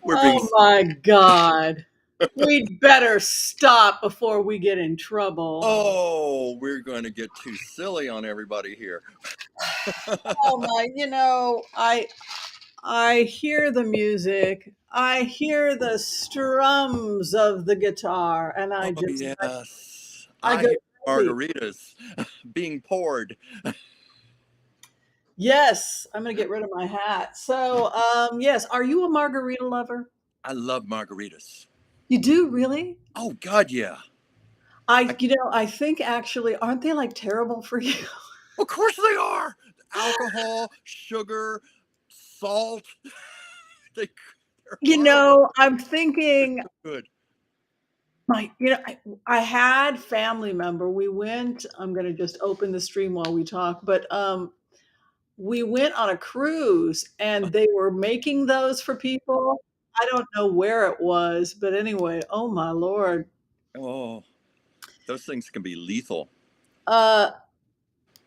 We're being. Oh my God. We'd better stop before we get in trouble. Oh, we're going to get too silly on everybody here. Oh my, I hear the music. I hear the strums of the guitar, and Oh, I just yes. I I go hear crazy. margaritas being poured. Yes, I'm gonna get rid of my hat. So, yes, are you a margarita lover? I love margaritas. You do really? Oh, God, yeah. I, I think actually, aren't they like terrible for you? of course they are. Alcohol, sugar, salt. They, they're horrible. I'm They're thinking so good. I had family member. We went, I'm gonna just open the stream while we talk, but we went on a cruise and they were making those for people. I don't know where it was, but anyway, oh my Lord. Oh, those things can be lethal. Uh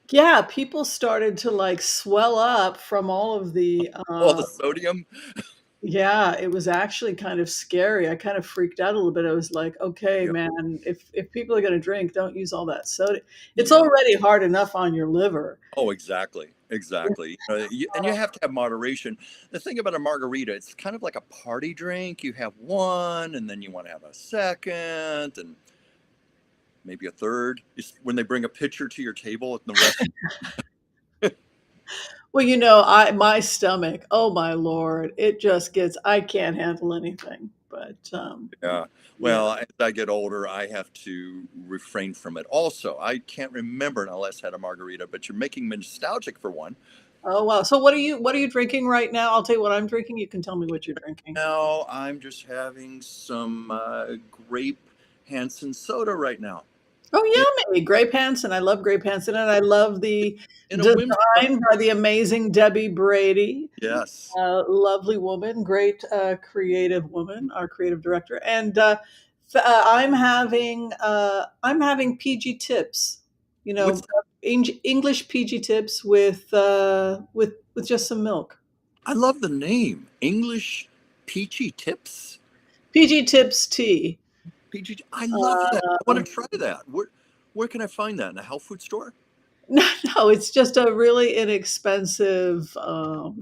yeah, people started to like swell up from all of the All the sodium. yeah, it was actually kind of scary. I kind of freaked out a little bit. I was like, okay, Yeah. man, if people are going to drink, don't use all that soda. It's Yeah. already hard enough on your liver. Oh, exactly. Exactly. And you have to have moderation. The thing about a margarita, it's kind of like a party drink. You have one, and then you want to have a second, and maybe a third. It's when they bring a pitcher to your table at the restaurant. Well, my stomach, oh my Lord, it just gets, I can't handle anything. But Yeah. yeah. Well, as I get older, I have to refrain from it. Also, I can't remember when I last had a margarita, but you're making me nostalgic for one. Oh wow. So what are you drinking right now? I'll tell you what I'm drinking. You can tell me what you're drinking. Now I'm just having some grape Hansen soda right now. In, Oh, yummy. Grape Hansen. I love Grape Hansen, and I love the in a whimsy. design by the amazing Debbie Brady. Yes. Lovely woman, great creative woman, our creative director. And I'm having PG tips, What's English PG tips with just some milk. I love the name. English Peachy Tips. PG tips tea. PG. I love that. I Uh, want to try that. Where can I find that? In a health food store? no, no, it's just a really inexpensive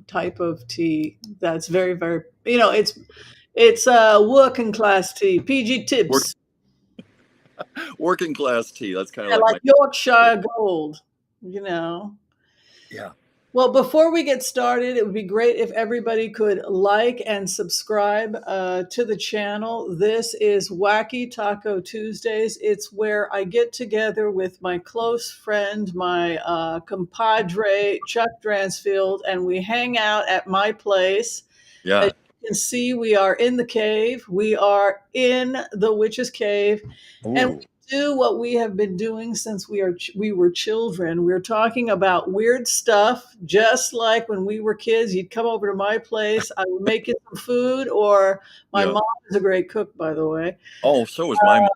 type of tea that's very, very, it's working class tea. PG Work, tips. working class tea. That's kind of Yeah, like like my Yorkshire Gold, you know. yeah. Well, before we get started, it would be great if everybody could like and subscribe to the channel. This is Wacky Taco Tuesdays. It's where I get together with my close friend, my compadre, Chuck Dransfield, and we hang out at my place. As Yeah. you can see, we are in the cave. We are in the witch's cave. And Ooh. we do what we have been doing since we were children. We're talking about weird stuff, just like when we were kids. You'd come over to my place, I would make you some food, or my Yeah. mom is a great cook, by the way, Oh, so is my mom.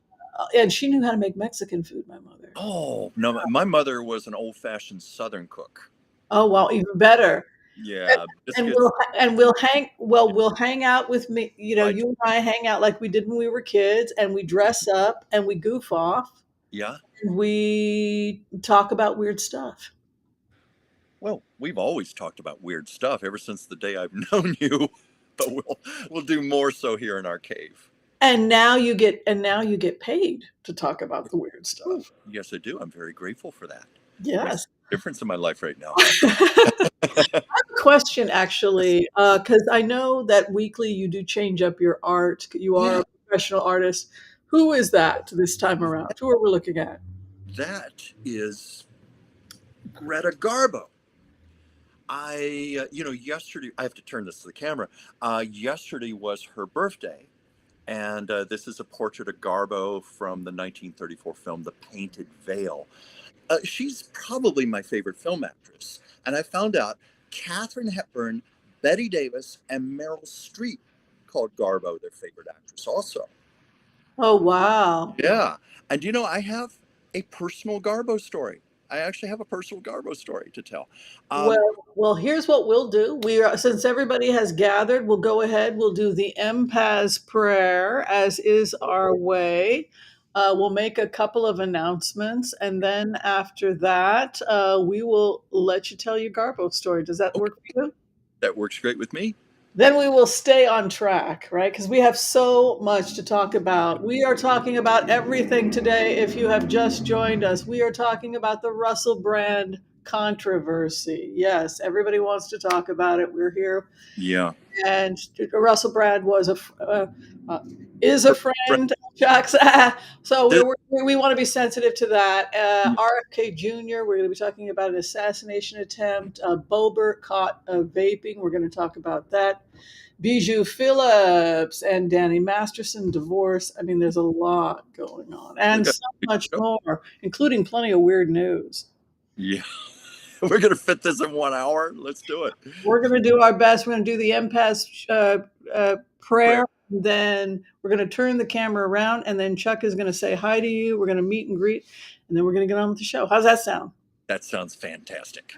and she knew how to make Mexican food. My mother. Oh no, my mother was an old-fashioned Southern cook. Oh wow, even better. And, Yeah, and biscuits. we'll hang out with me. Right. You and I hang out like we did when we were kids, and we dress up and we goof off. Yeah. We talk about weird stuff. Well, we've always talked about weird stuff ever since the day I've known you, but we'll do more so here in our cave. And now you get paid to talk about the weird Oh, stuff. yes, I do. I'm very grateful for that. Makes Yes. a difference in my life right now. Question actually, because I know that weekly you do change up your art. You are Yeah, a professional artist. Who is that this time around? Who are we looking at? that is Greta Garbo. Yesterday, I have to turn this to the camera. Yesterday was her birthday, and this is a portrait of Garbo from the 1934 film The Painted Veil. She's probably my favorite film actress. And I found out Katharine Hepburn, Betty Davis, and Meryl Streep called Garbo their favorite actress also. Oh wow. Yeah. And I have a personal Garbo story. I actually have a personal Garbo story to tell. Well, Um, well, here's what we'll do. Since everybody has gathered, we'll go ahead. We'll do the Empath prayer, as is our way. We'll make a couple of announcements, and then after that, we will let you tell your Garbo story. Does that work okay, for you? that works great with me. Then we will stay on track, right? Because we have so much to talk about. We are talking about everything today. If you have just joined us, we are talking about the Russel Brand controversy. Yes, everybody wants to talk about it. We're here, Yeah. and Russell Brand uh, is a Fr- friend of Chuck's. So This, we want to be sensitive to that. yeah, RFK Jr. We're going to be talking about an assassination attempt. Boebert caught vaping. We're going to talk about that. Bijou Phillips and Danny Masterson divorce. I mean, there's a lot going on, we and got so a good much show. more, including plenty of weird news. Yeah. We're going to fit this in 1 hour. Let's do it. We're going to do our best. We're going to do the empath Prayer. prayer. Then we're going to turn the camera around, and then Chuck is going to say hi to you. We're going to meet and greet, and then we're going to get on with the show. How's that sound? That sounds fantastic.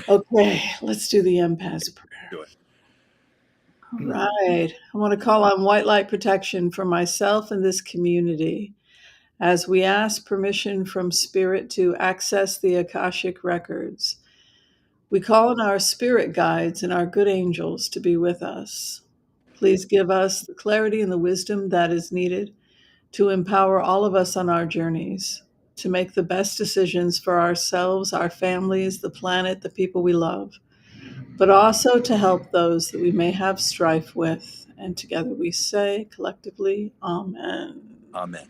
Okay, let's do the empath prayer. Do it. All right. I want to call on white light protection for myself and this community as we ask permission from Spirit to access the Akashic records. We call on our spirit guides and our good angels to be with us. Please give us the clarity and the wisdom that is needed to empower all of us on our journeys, to make the best decisions for ourselves, our families, the planet, the people we love, but also to help those that we may have strife with. And together we say collectively, Amen. Amen.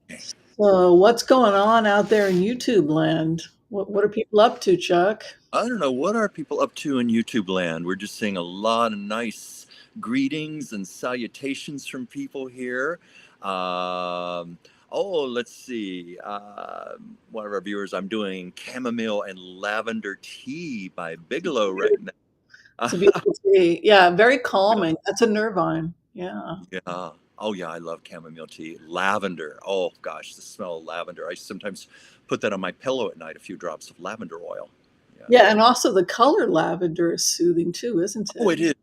Okay. So, what's going on out there in YouTube land? What are people up to, Chuck? I don't know. What are people up to in YouTube land? We're just seeing a lot of nice greetings and salutations from people here. Let's see. One of our viewers, I'm doing chamomile and lavender tea by Bigelow right now. It's a beautiful tea. Yeah, very calming. That's a nervine. Yeah. Yeah. Oh, yeah. I love chamomile tea. Lavender. Oh, gosh. The smell of lavender. I sometimes put that on my pillow at night, a few drops of lavender oil. Yeah. Yeah, and also the color lavender is soothing too, isn't Oh, it? it is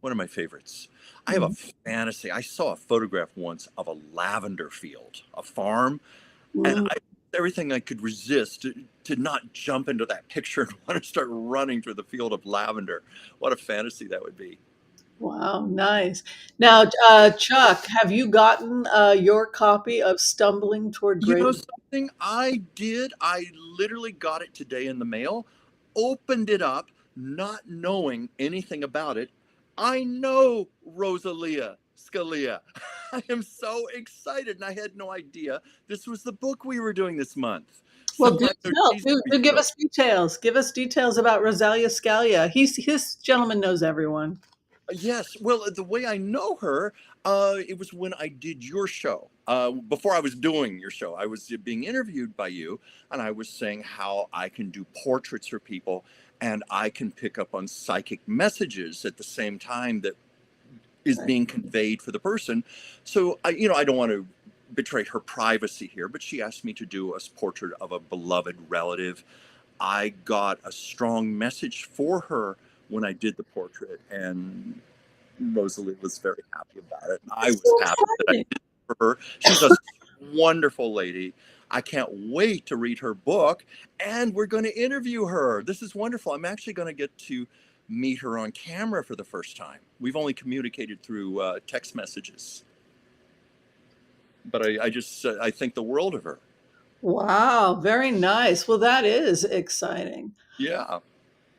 one of my favorites. I have a Mhm. fantasy. I saw a photograph once of a lavender field, a farm, and Mm. I everything I could resist to not jump into that picture and want to start running through the field of lavender. What a fantasy that would be. Wow, nice. Now, Chuck, have you gotten your copy of Stumbling Toward You know Greatness? something? I did. I literally got it today in the mail, opened it up, not knowing anything about it. I know Rosalia Scalia. I am so excited, and I had no idea this was the book we were doing this month. So Well, do I know tell. she's Do, going to be do give thrilled. us details. Give us details about Rosalia Scalia. His gentleman knows everyone. Yes. Well, the way I know her, it was when I did your show. Before I was doing your show, I was being interviewed by you, and I was saying how I can do portraits for people, and I can pick up on psychic messages at the same time that is Right. being conveyed for the person. So I don't want to betray her privacy here, but she asked me to do a portrait of a beloved relative. I got a strong message for her when I did the portrait, and Rosalie was very happy about it. I It's was so happy that I exciting. did it for her. She's a wonderful lady. I can't wait to read her book, and we're going to interview her. This is wonderful. I'm actually going to get to meet her on camera for the first time. We've only communicated through text messages, but I think the world of her. Wow, very nice. Well, that is exciting. Yeah.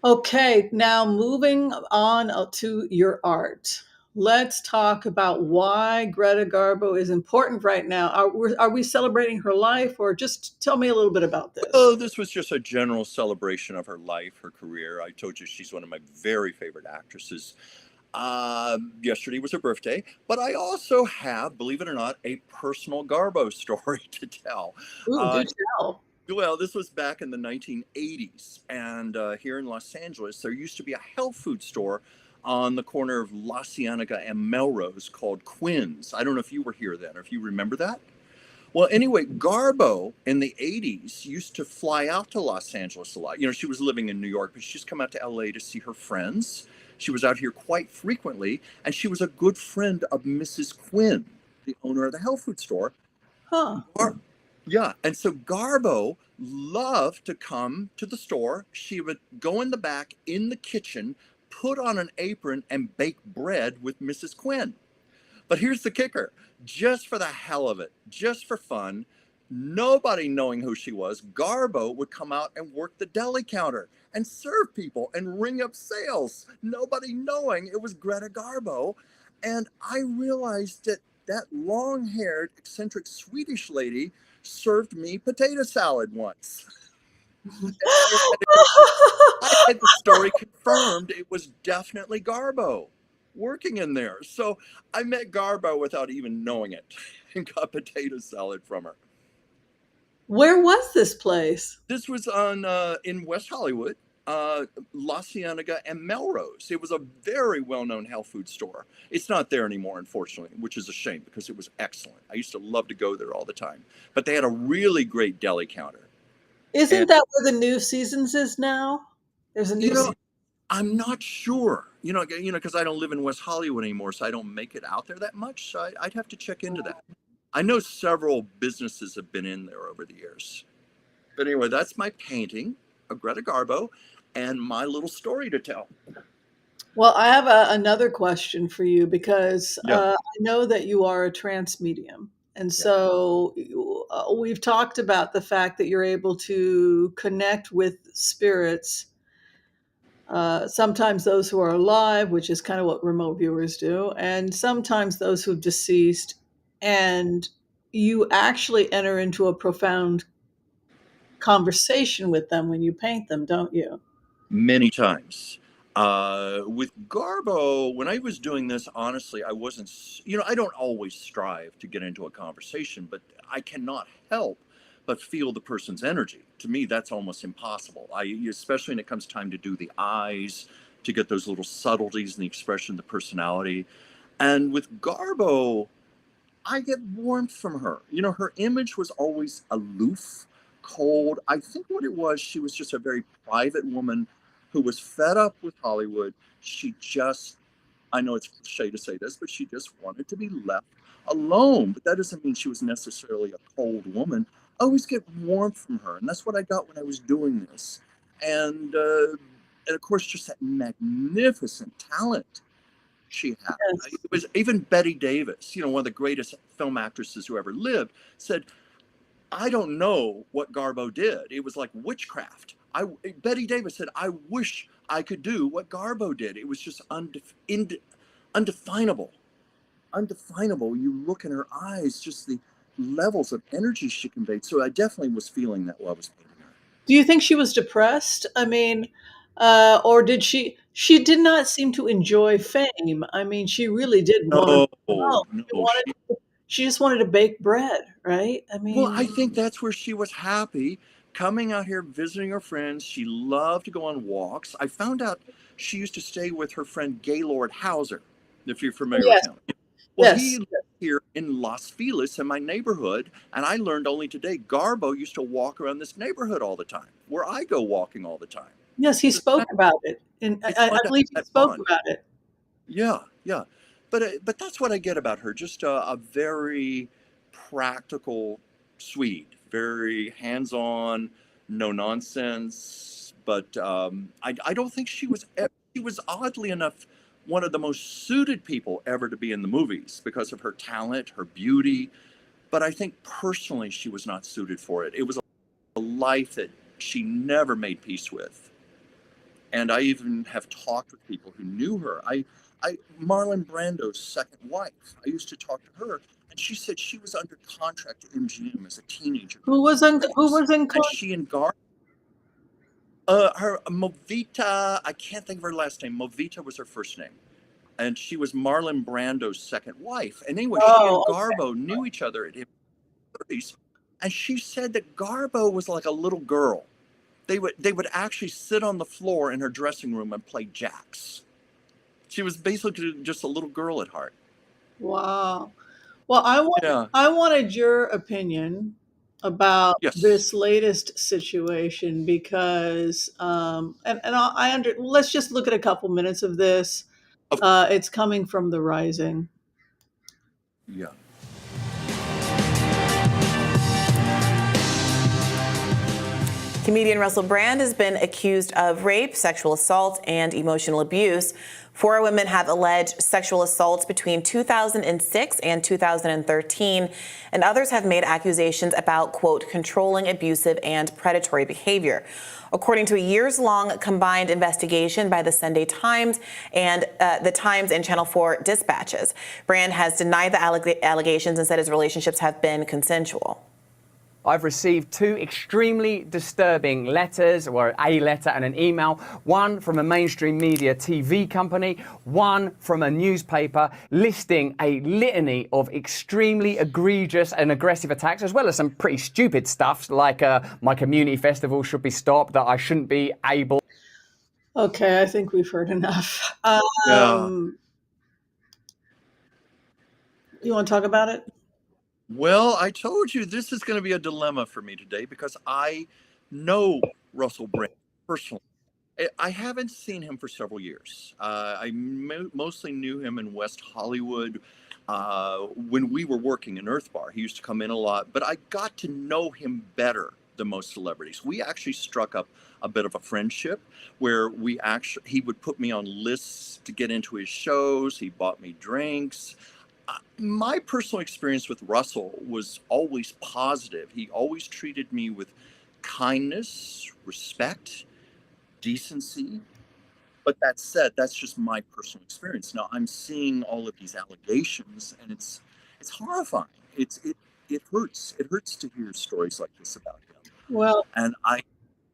Okay, now moving on to your art. Let's talk about why Greta Garbo is important right now. Are we celebrating her life, or just tell me a little bit about this? Oh, this was just a general celebration of her life, her career. I told you she's one of my very favorite actresses. Yesterday was her birthday, but I also have, believe it or not, a personal Garbo story to tell. Ooh, do Uh, tell. well, this was back in the 1980s, and here in Los Angeles, there used to be a health food store on the corner of La Cienega and Melrose called Quinn's. I don't know if you were here then, or if you remember that. Well, anyway, Garbo in the 80s used to fly out to Los Angeles a lot. You know, she was living in New York, but she's come out to LA to see her friends. She was out here quite frequently, and she was a good friend of Mrs. Quinn, the owner of the health food store. Huh. Gar- yeah, and so Garbo loved to come to the store. She would go in the back in the kitchen, put on an apron, and bake bread with Mrs. Quinn. But here's the kicker, just for the hell of it, just for fun, nobody knowing who she was, Garbo would come out and work the deli counter and serve people and ring up sales, nobody knowing it was Greta Garbo. And I realized that that long haired, eccentric Swedish lady served me potato salad once. And I had the story confirmed. It was definitely Garbo working in there. So I met Garbo without even knowing it and got potato salad from her. Where was this place? This was on in West Hollywood, La Cienega and Melrose. It was a very well-known health food store. It's not there anymore, unfortunately, which is a shame because it was excellent. I used to love to go there all the time. But they had a really great deli counter. Isn't And that where the New Seasons is now? There's a you new know, I'm not sure. Because I don't live in West Hollywood anymore, so I don't make it out there that much. So I'd have to check into that. I know several businesses have been in there over the years. But anyway, that's my painting of Greta Garbo and my little story to tell. Well, I have another question for you because Yeah, I know that you are a trance medium. And yeah. so we've talked about the fact that you're able to connect with spirits, sometimes those who are alive, which is kind of what remote viewers do, and sometimes those who've deceased. And you actually enter into a profound conversation with them when you paint them, don't you? Many times. With Garbo, when I was doing this, honestly, I wasn't, I don't always strive to get into a conversation, but I cannot help but feel the person's energy. To me, that's almost impossible. Especially when it comes time to do the eyes, to get those little subtleties in the expression, the personality. And with Garbo, I get warmth from her. Her image was always aloof, cold. I think what it was, she was just a very private woman who was fed up with Hollywood. She just, I know it's cliche to say this, but she just wanted to be left alone. But that doesn't mean she was necessarily a cold woman. I always get warmth from her. And that's what I got when I was doing this. And of course, just that magnificent talent she had. Yes. It was even Betty Davis, one of the greatest film actresses who ever lived, said, I don't know what Garbo did. It was like witchcraft. Betty Davis said, I wish I could do what Garbo did. It was just undefinable. Undefinable. You look in her eyes, just the levels of energy she conveyed. So I definitely was feeling that while I was painting her. Do you think she was depressed? I mean, or did she did not seem to enjoy fame. I mean, she really did want No, oh, she no, wanted she just wanted to bake bread, right? I well, I mean, think that's where she was happy coming out here visiting her friends. She loved to go on walks. I found out she used to stay with her friend Gaylord Hauser, if you're familiar with yes, him. Well, he yes. lived here in Los Feliz in my neighborhood, and I learned only today Garbo used to walk around this neighborhood all the time, where I go walking all the time. Yes, he So spoke about it. And it's I fun to have believe he that spoke bond. about it. Yeah, yeah. But that's what I get about her. Just a very practical Swede, very hands-on, no nonsense. But I don't think she was oddly enough one of the most suited people ever to be in the movies because of her talent, her beauty. But I think personally she was not suited for it. It was a life that she never made peace with. And I even have talked with people who knew her. Marlon Brando's second wife, I used to talk to her, and she said she was under contract to MGM as a teenager doing Who movies. was in And she and Gar, her Movita, I can't think of her last name. Movita was her first name. And she was Marlon Brando's second wife. And anyway, she and Oh, Garbo knew each other at his 30s. And she said that Garbo was like a little girl. They would actually sit on the floor in her dressing room and play jacks. She was basically just a little girl at heart. wow. Well, Yeah. I wanted your opinion about Yes. this latest situation because, and I under let's just look at a couple minutes of this. Of It's coming from The Rising. yeah. Comedian Russel Brand has been accused of rape, sexual assault, and emotional abuse. 4 women have alleged sexual assaults between 2006 and 2013, and others have made accusations about, quote, controlling, abusive, and predatory behavior. According to a years-long combined investigation by the Sunday Times and the Times and Channel 4 dispatches, Brand has denied the allegations and said his relationships have been consensual. I've received 2 extremely disturbing letters, or a letter and an email, one from a mainstream media TV company, one from a newspaper, listing a litany of extremely egregious and aggressive attacks, as well as some pretty stupid stuff, like my community festival should be stopped, that I shouldn't be able. Okay, I think we've heard enough. Yeah. You want to talk about it? Well, I told you this is going to be a dilemma for me today because I know Russell Brand personally. I haven't seen him for several years. I mostly knew him in West Hollywood when we were working in Earth Bar. He used to come in a lot, but I got to know him better than most celebrities. We actually struck up a bit of a friendship where he would put me on lists to get into his shows. He bought me drinks. My personal experience with Russell was always positive. He always treated me with kindness, respect, decency. But that said, that's just my personal experience. Now I'm seeing all of these allegations, and it's horrifying. It hurts. It hurts to hear stories like this about him. Well, And I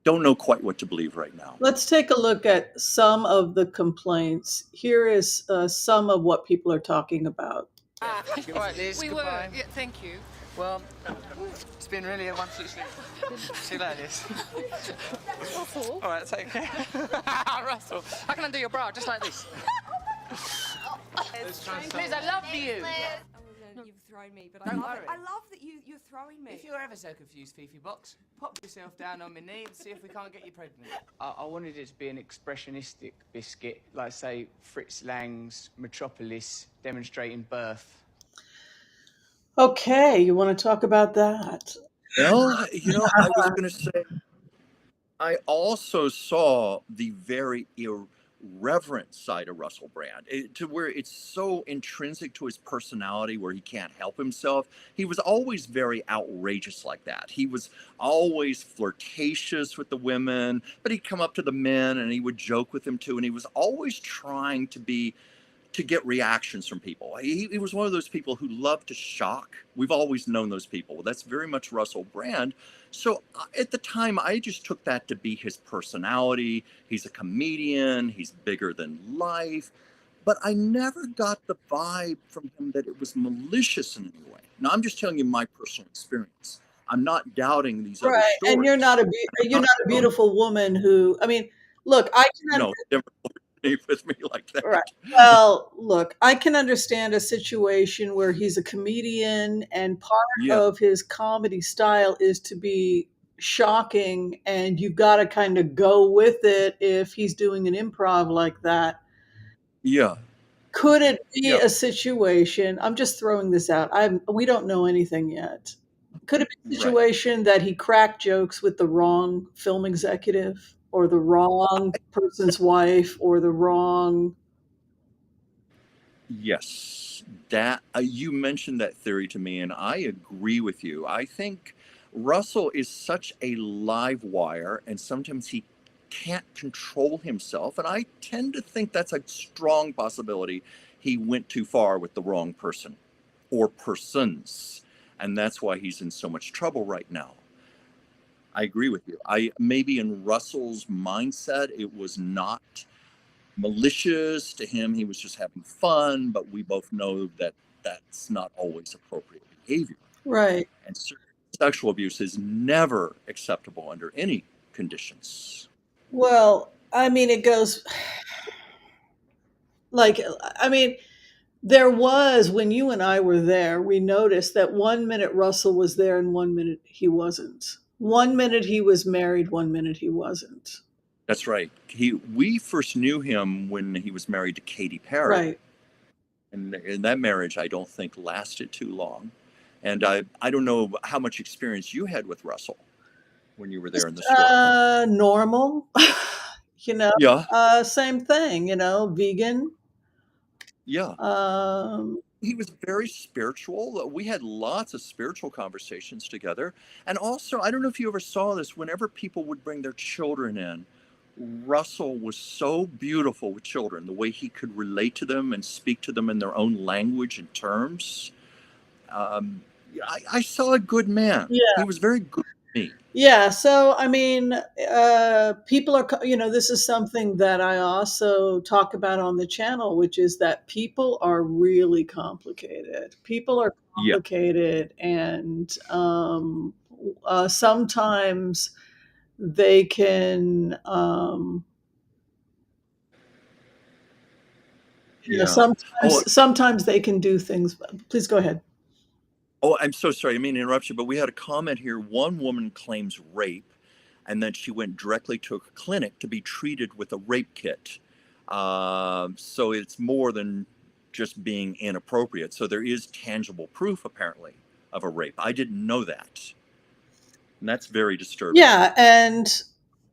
don't know quite what to believe right now. let's take a look at some of the complaints. Here is some of what people are talking about. All right, Liz, We goodbye. were. Yeah, thank you. Well, it's been really a wonderful See you later, Liz. Russell. All right, take care. Russell, how can I do your bra just like this? Liz, I love you. You've thrown me, but Don't I worry. love that you're throwing me. If you're ever so confused, Fifi Box, pop yourself down on my knee and see if we can't get you pregnant. I wanted it to be an expressionistic biscuit, like, say, Fritz Lang's Metropolis demonstrating birth. Okay, you want to talk about that? Well, I was going to say, I also saw the very irreverent side of Russell Brand, to where it's so intrinsic to his personality where he can't help himself. He was always very outrageous like that. He was always flirtatious with the women, but he'd come up to the men and he would joke with them too. And he was always trying to get reactions from people. He was one of those people who loved to shock. We've always known those people. That's very much Russell Brand. So at the time, I just took that to be his personality. He's a comedian. He's bigger than life. But I never got the vibe from him that it was malicious in any way. Now, I'm just telling you my personal experience. I'm not doubting these other Right, stories. and you're not a beautiful woman who. I mean, look, I can. No, never with me like that. Right. Well, look, I can understand a situation where he's a comedian and part Yeah. of his comedy style is to be shocking, and you've got to kind of go with it if he's doing an improv like that. Yeah. Could it be Yeah. a situation? I'm just throwing this out. We don't know anything yet. Could it be a situation that he cracked jokes with the wrong film executive or the wrong person's wife or the wrong? Yes, that you mentioned that theory to me, and I agree with you. I think Russell is such a live wire, and sometimes he can't control himself. And I tend to think that's a strong possibility. He went too far with the wrong person or persons, and that's why he's in so much trouble right now. I agree with you. Maybe in Russell's mindset, it was not malicious to him. He was just having fun, but we both know that that's not always appropriate behavior. Right. And sexual abuse is never acceptable under any conditions. Well, I mean, it goes like, I mean, There was, when you and I were there, we noticed that 1 minute Russell was there and 1 minute he wasn't. 1 minute he was married, 1 minute he wasn't. That's right. We first knew him when he was married to Katy Perry. Right. And that marriage, I don't think, lasted too long. And I don't know how much experience you had with Russell when you were there in the store. Normal, Yeah, same thing, vegan. yeah. Um, He was very spiritual. We had lots of spiritual conversations together. And also, I don't know if you ever saw this, whenever people would bring their children in, Russell was so beautiful with children, the way he could relate to them and speak to them in their own language and terms. Um, I saw a good man. Yeah. He was very good to me. Yeah. So, I mean, people are, this is something that I also talk about on the channel, which is that people are really complicated. People are Yeah, complicated, and sometimes they can, yeah. sometimes they can do things. Please go ahead. Oh, I'm so sorry. I mean to interrupt you, but we had a comment here. One woman claims rape, and then she went directly to a clinic to be treated with a rape kit. So it's more than just being inappropriate. So there is tangible proof, apparently, of a rape. I didn't know that. And that's very disturbing. Yeah, and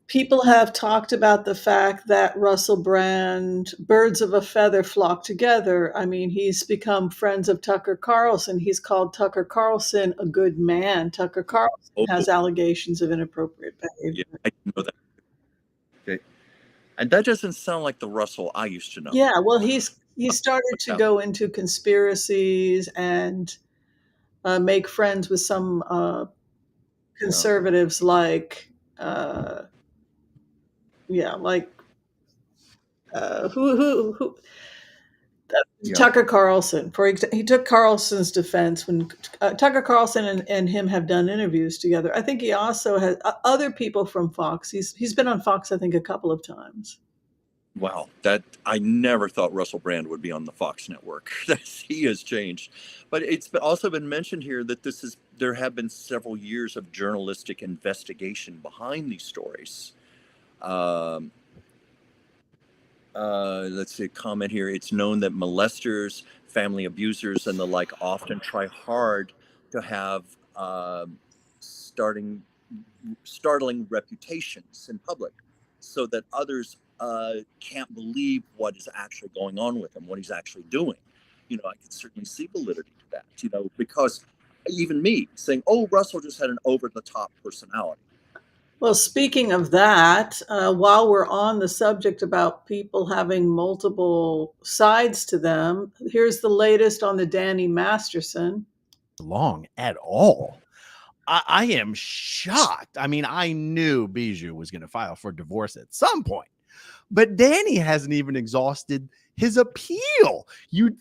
people have talked about the fact that Russell Brand, birds of a feather flock together. I mean, he's become friends of Tucker Carlson. He's called Tucker Carlson a good man. Tucker Carlson has allegations of inappropriate behavior. Yeah, I didn't know that. Okay. And that doesn't sound like the Russell I used to know. Yeah, well, he started to go into conspiracies and make friends with some conservatives like who Tucker Carlson. He took Carlson's defense when Tucker Carlson and him have done interviews together. I think he also has other people from Fox. He's been on Fox, I think, a couple of times. Wow, I never thought Russell Brand would be on the Fox network. He has changed. But it's also been mentioned here that there have been several years of journalistic investigation behind these stories. Let's see a comment here. It's known that molesters, family abusers, and the like often try hard to have startling reputations in public, so that others can't believe what is actually going on with him, what he's actually doing. I can certainly see validity to that, because even me saying, oh, Russell just had an over-the-top personality. Well, speaking of that, while we're on the subject about people having multiple sides to them, here's the latest on the Danny Masterson. Long at all. I am shocked. I mean, I knew Bijou was going to file for divorce at some point, but Danny hasn't even exhausted his appeal. You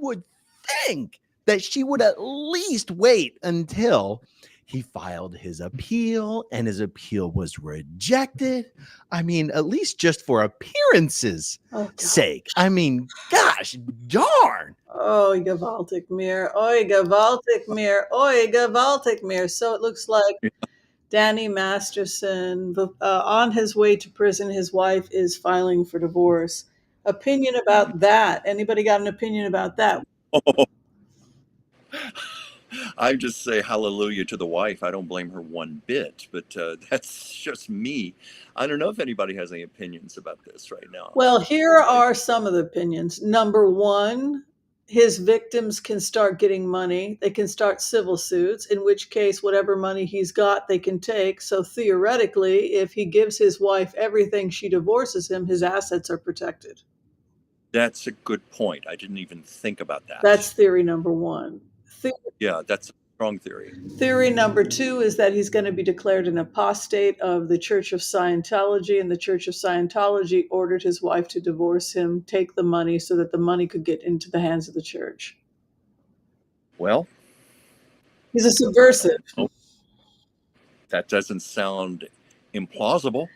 would think that she would at least wait until he filed his appeal and his appeal was rejected. I mean, at least just for appearances' sake. I mean, gosh darn. Oh, gewaltig mir. Oi, gewaltig mir. Oi, gewaltig mir. So it looks like Danny Masterson, on his way to prison, his wife is filing for divorce. Opinion about that? Anybody got an opinion about that? Oh. I just say hallelujah to the wife. I don't blame her one bit, but that's just me. I don't know if anybody has any opinions about this right now. Well, here are some of the opinions. Number one, his victims can start getting money. They can start civil suits, in which case, whatever money he's got, they can take. So theoretically, if he gives his wife everything, she divorces him, his assets are protected. That's a good point. I didn't even think about that. That's theory number one. Yeah, that's a strong theory. Theory number two is that he's going to be declared an apostate of the Church of Scientology, and the Church of Scientology ordered his wife to divorce him, take the money so that the money could get into the hands of the church. Well, he's a subversive. That doesn't sound implausible.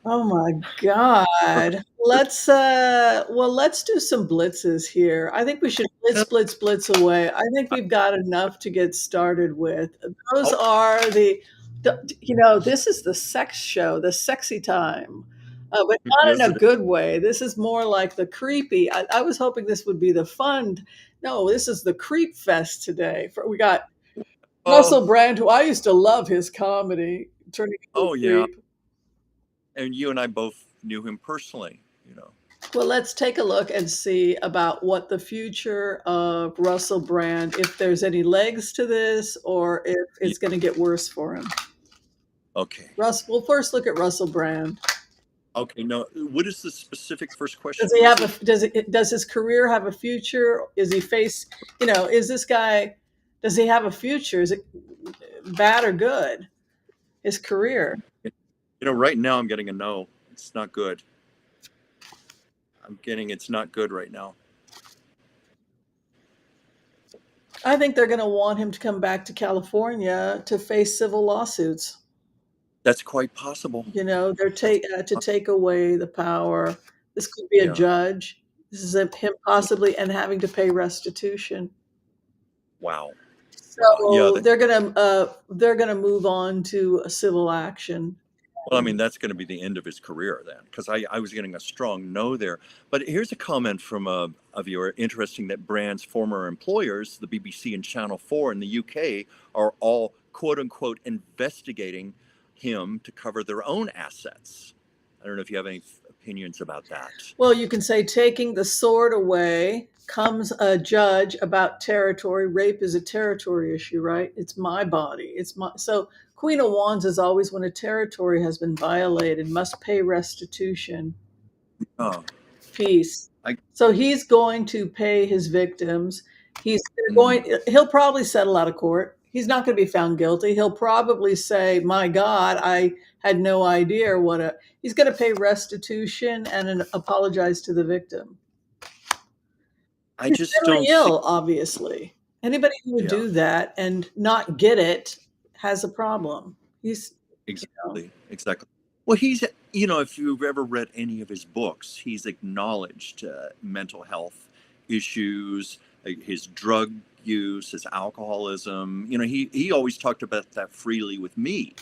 Oh my God. Let's do some blitzes here. I think we should blitz away. I think we've got enough to get started with. Those Okay. are this is the sex show, the sexy time. But not in Is a it? good way. This is more like the creepy. I was hoping this would be the fun. No, this is the creep fest today. We got Oh, Russell Brand, who I used to love his comedy, turning into oh a yeah. creep. And you and I both knew him personally, you know. Well, let's take a look and see about what the future of Russell Brand, if there's any legs to this or if Yeah. it's going to get worse for him. Okay. We'll first look at Russell Brand. Okay. No, what is the specific first question, Does he have Rosie? does his career have a future? Is he is this guy, does he have a future? Is it bad or good? His career. Right now I'm getting a no. It's not good. I'm getting it's not good right now. I think they're going to want him to come back to California to face civil lawsuits. That's quite possible. They're That's to take away the power. This could be a yeah. judge. This is him possibly and having to pay restitution. Wow. Wow. Yeah. So they're gonna move on to a civil action. Well, I mean, that's going to be the end of his career then, because I was getting a strong no there. But here's a comment from a viewer. Interesting that Brand's former employers, the BBC and Channel 4 in the UK, are all quote unquote investigating him to cover their own assets. I don't know if you have any opinions about that. Well, you can say taking the sword away comes a judge about territory. Rape is a territory issue, right? It's my body. So Queen of Wands is always when a territory has been violated, must pay restitution. Oh, Peace. So he's going to pay his victims. He'll probably settle out of court. He's not going to be found guilty. He'll probably say, "My God, I had no idea he's going to pay restitution and apologize to the victim." I He's just mentally don't see. ill, obviously. Anybody who would Yeah, do that and not get it has a problem. exactly. Exactly. Well, if you've ever read any of his books, he's acknowledged mental health issues, his drug use, his alcoholism. He always talked about that freely with me.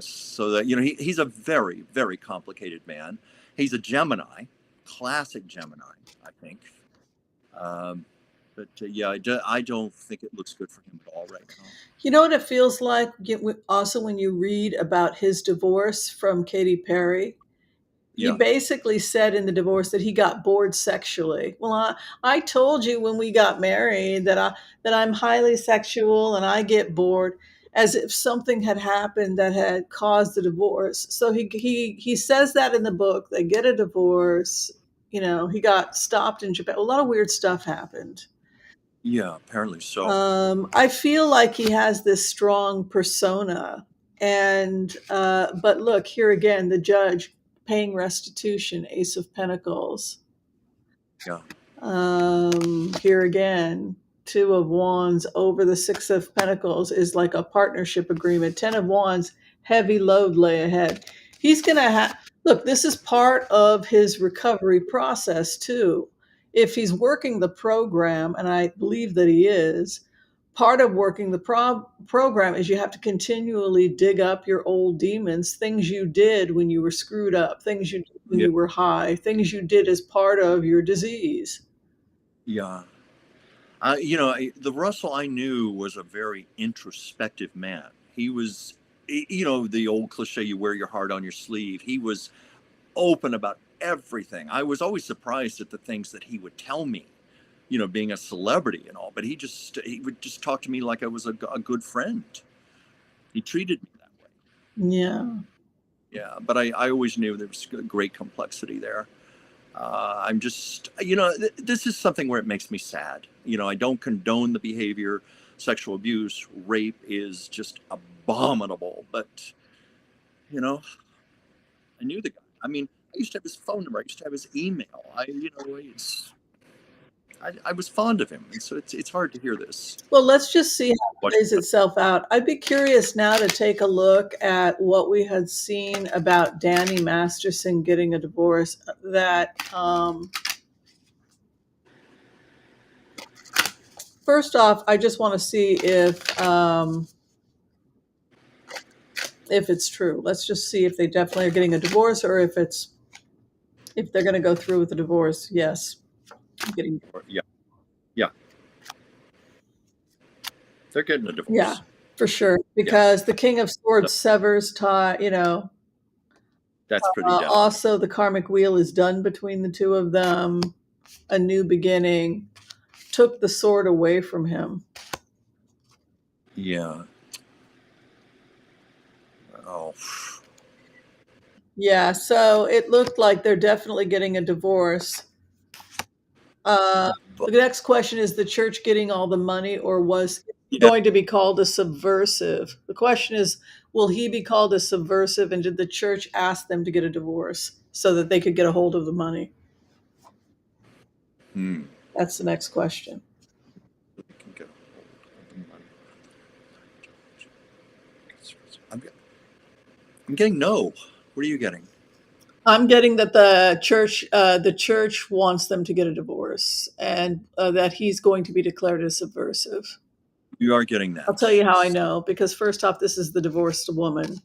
So that he's a very, very complicated man. He's a Gemini, classic Gemini, I think. But yeah, I don't think it looks good for him at all right now. You know what it feels like also when you read about his divorce from Katy Perry? He Yeah, basically said in the divorce that he got bored sexually. Well, I told you when we got married that I'm highly sexual and I get bored, as if something had happened that had caused the divorce. So he says that in the book. They get a divorce. He got stopped in Japan. A lot of weird stuff happened. yeah, apparently so. I feel like he has this strong persona, and but look here again, the judge paying restitution, Ace of Pentacles. Yeah, Here again, Two of Wands over the Six of Pentacles is like a partnership agreement. Ten of Wands, heavy load lay ahead. He's gonna have look. This is part of his recovery process too. If he's working the program, and I believe that he is, part of working the program is you have to continually dig up your old demons, things you did when you were screwed up, things you did when yeah, you were high, things you did as part of your disease. yeah. The Russell I knew was a very introspective man. He was, the old cliche, you wear your heart on your sleeve. He was open about everything. I was always surprised at the things that he would tell me, being a celebrity and all, but he would just talk to me like I was a good friend. He treated me that way. Yeah. Yeah, but I always knew there was great complexity there. I'm just, this is something where it makes me sad. I don't condone the behavior, sexual abuse, rape is just abominable. But, I knew the guy. I mean, I used to have his phone number. I used to have his email. I was fond of him, and so it's hard to hear this. Well, let's just see how it What- plays itself out. I'd be curious now to take a look at what we had seen about Danny Masterson getting a divorce. That first off, I just want to see if it's true. Let's just see if they definitely are getting a divorce, or if they're going to go through with the divorce. Yes, getting. Yeah, they're getting a divorce. Yeah, for sure. Because the King of Swords severs tie, That's pretty definite. also the karmic wheel is done between the two of them. A new beginning. Took the sword away from him. Yeah. Oh. Yeah, so it looked like they're definitely getting a divorce. The next question is the church getting all the money, or was he going to be called a subversive? The question is, will he be called a subversive, and did the church ask them to get a divorce so that they could get a hold of the money? That's the next question. I'm getting no. What are you getting? I'm getting that the church wants them to get a divorce, and that he's going to be declared a subversive. You are getting that. I'll tell you how I know, because first off, this is the divorced woman.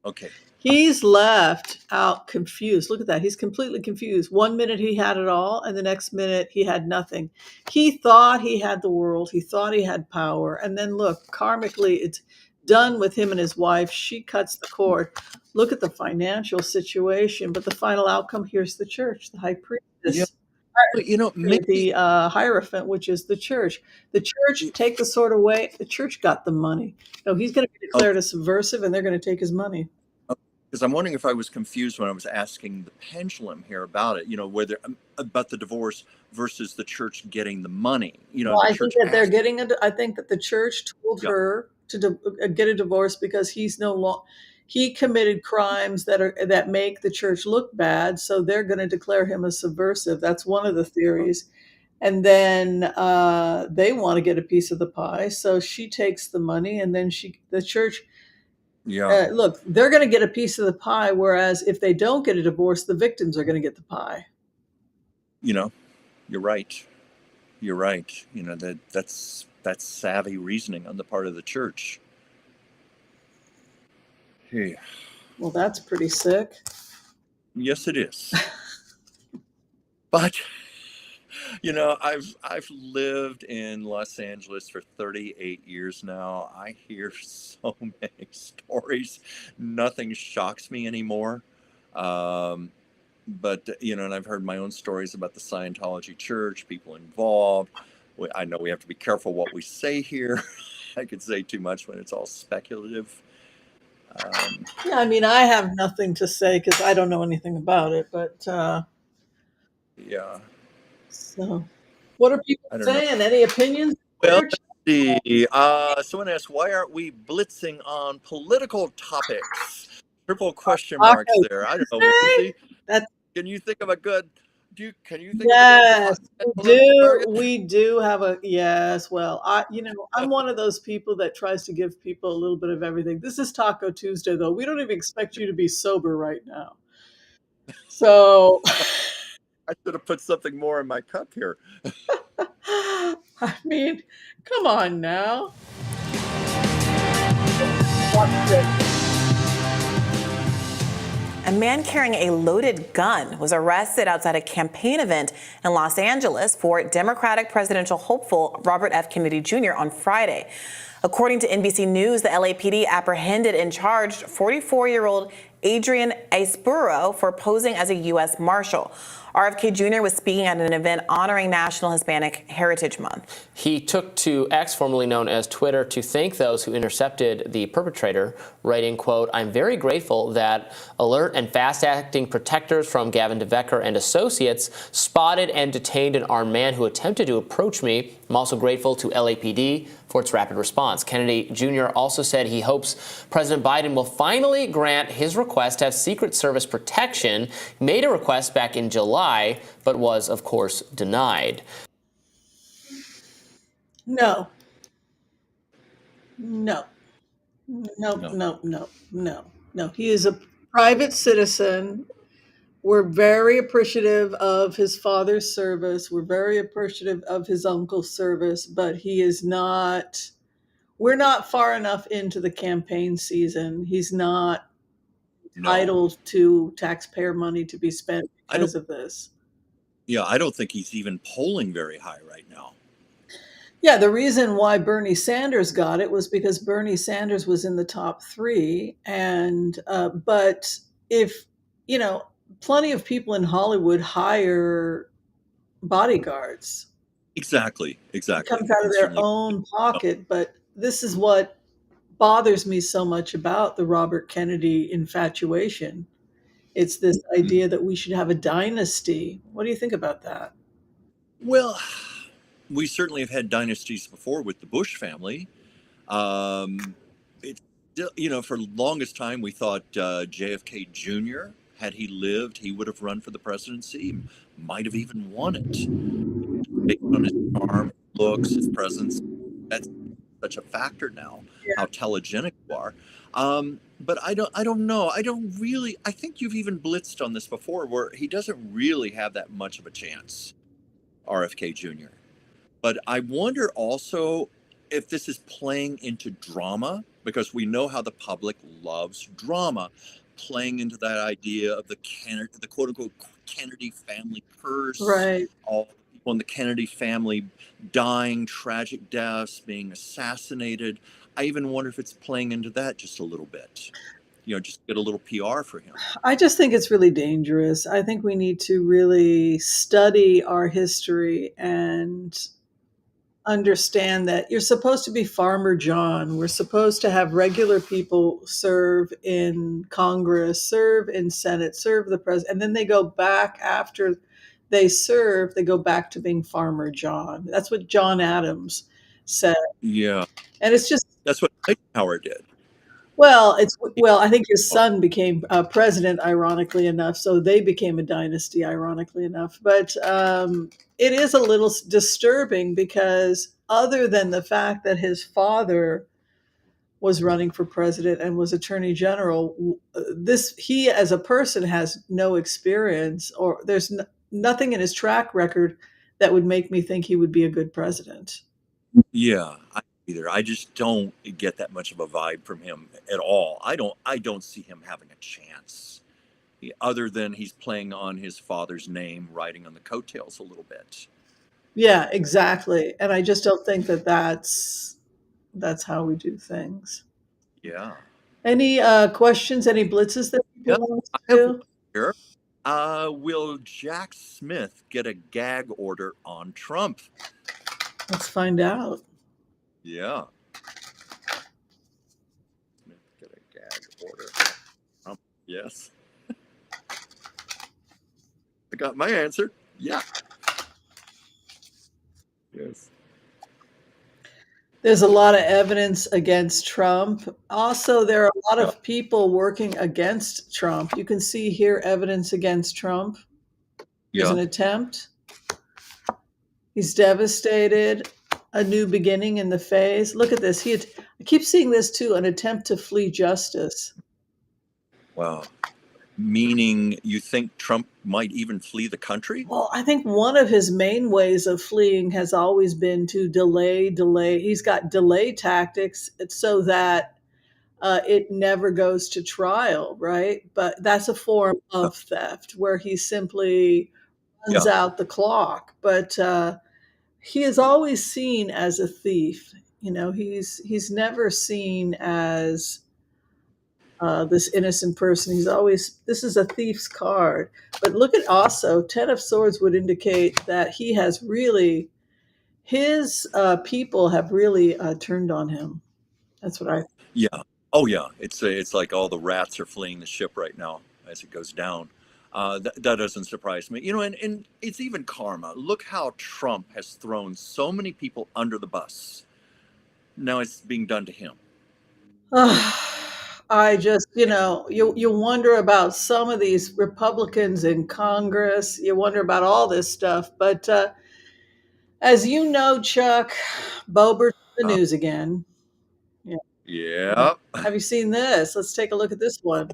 Okay. He's left out confused. Look at that. He's completely confused. 1 minute he had it all, and the next minute he had nothing. He thought he had the world. He thought he had power. And then look, karmically, it's done with him and his wife. She cuts the cord. Look at the financial situation. But the final outcome, here's the church, the high priestess. Yeah. Maybe the Hierophant, which is the church. The church take the sword away. The church got the money. No, he's going to be declared a subversive, and they're going to take his money. Because I'm wondering if I was confused when I was asking the pendulum here about it, whether about the divorce versus the church getting the money. Well, I think that they're getting I think that the church told her to get a divorce because he's he committed crimes that make the church look bad, so they're going to declare him a subversive. That's one of the theories. And then they want to get a piece of the pie, so she takes the money, and then the church. Yeah. Look, they're going to get a piece of the pie, whereas if they don't get a divorce, the victims are going to get the pie. You're right. You're right. That's savvy reasoning on the part of the church. Hey. Well, that's pretty sick. Yes, it is. But I've lived in Los Angeles for 38 years now. I hear so many stories. Nothing shocks me anymore. But and I've heard my own stories about the Scientology church, people involved. I know we have to be careful what we say here. I could say too much when it's all speculative. Yeah, I mean, I have nothing to say because I don't know anything about it. But yeah. So, what are people saying? Any opinions? Well, let's see. Someone asked, why aren't we blitzing on political topics? Triple question marks there. I don't know. Whimsy. Can you think of a good? Can you think? Yes, of a good we do have a yes. Well, I'm one of those people that tries to give people a little bit of everything. This is Taco Tuesday, though. We don't even expect you to be sober right now. So. I should have put something more in my cup here. I mean, come on now. A man carrying a loaded gun was arrested outside a campaign event in Los Angeles for Democratic presidential hopeful Robert F. Kennedy Jr. on Friday. According to NBC News, the LAPD apprehended and charged 44-year-old Adrian Aispuro for posing as a U.S. Marshal. RFK Jr. was speaking at an event honoring National Hispanic Heritage Month. He took to X, formerly known as Twitter, to thank those who intercepted the perpetrator, writing, quote, "I'm very grateful that alert and fast-acting protectors from Gavin DeVecker and associates spotted and detained an armed man who attempted to approach me. I'm also grateful to LAPD for its rapid response." Kennedy Jr. also said he hopes President Biden will finally grant his request to have Secret Service protection. He made a request back in July, but was, of course, denied. No, no, no, No. no, no, no, no. He is a private citizen. We're very appreciative of his father's service. We're very appreciative of his uncle's service, but he is not, we're not far enough into the campaign season. He's not No. entitled to taxpayer money to be spent I don't. because of this. Yeah, I don't think he's even polling very high right now. Yeah, the reason why Bernie Sanders got it was because Bernie Sanders was in the top 3. And, but if, you know, plenty of people in Hollywood hire bodyguards. Exactly. It Exactly. comes You out can of their certainly. own pocket. But this is what bothers me so much about the Robert Kennedy infatuation. It's this idea that we should have a dynasty. What do you think about that? Well, we certainly have had dynasties before with the Bush family. It's still, for the longest time we thought JFK Jr. had he lived, he would have run for the presidency, might have even won it based on his charm, looks, his presence. That's such a factor now. How telegenic you are. But I don't know. I think you've even blitzed on this before, where he doesn't really have that much of a chance, RFK Jr. But I wonder also if this is playing into drama, because we know how the public loves drama, playing into that idea of the quote unquote Kennedy family curse, Right. all the people in the Kennedy family dying tragic deaths, being assassinated. I even wonder if it's playing into that just a little bit. Just get a little PR for him. I just think it's really dangerous. I think we need to really study our history and understand that you're supposed to be Farmer John. We're supposed to have regular people serve in Congress, serve in Senate, serve the president, and then they go back after they serve, they go back to being Farmer John. That's what John Adams said. Yeah. And it's just, That's what Eisenhower did. well, I think his son became president, ironically enough, so they became a dynasty, ironically enough. But it is a little disturbing because, other than the fact that his father was running for president and was attorney general, he as a person has no experience, or there's nothing in his track record that would make me think he would be a good president. Yeah, either. I just don't get that much of a vibe from him at all. I don't see him having a chance. Other than he's playing on his father's name, riding on the coattails a little bit. Yeah, exactly. And I just don't think that that's how we do things. Yeah. Any questions, any blitzes that people Yep. want I to have do? one here. Will Jack Smith get a gag order on Trump? Let's find out. Yeah. Smith get a gag order on Trump. Yes. I got my answer. Yeah. Yes. There's a lot of evidence against Trump. Also, there are a lot of people working against Trump. You can see here evidence against Trump. There's an attempt. He's devastated. A new beginning in the phase. Look at this. I keep seeing this too, an attempt to flee justice. Wow. Meaning you think Trump might even flee the country? Well, I think one of his main ways of fleeing has always been to delay. He's got delay tactics so that it never goes to trial, right? But that's a form of theft where he simply runs out the clock. But he is always seen as a thief. He's never seen as this innocent person. This is a thief's card. But look at also, 10 of Swords would indicate that he has really, his people have really turned on him. That's what I think. Yeah. Oh, yeah. It's like all the rats are fleeing the ship right now as it goes down. That doesn't surprise me. And it's even karma. Look how Trump has thrown so many people under the bus. Now it's being done to him. I just, you wonder about some of these Republicans in Congress. You wonder about all this stuff. But As you know, Chuck, Boebert's in the Uh, news again. yeah. Have you seen this? Let's take a look at this one.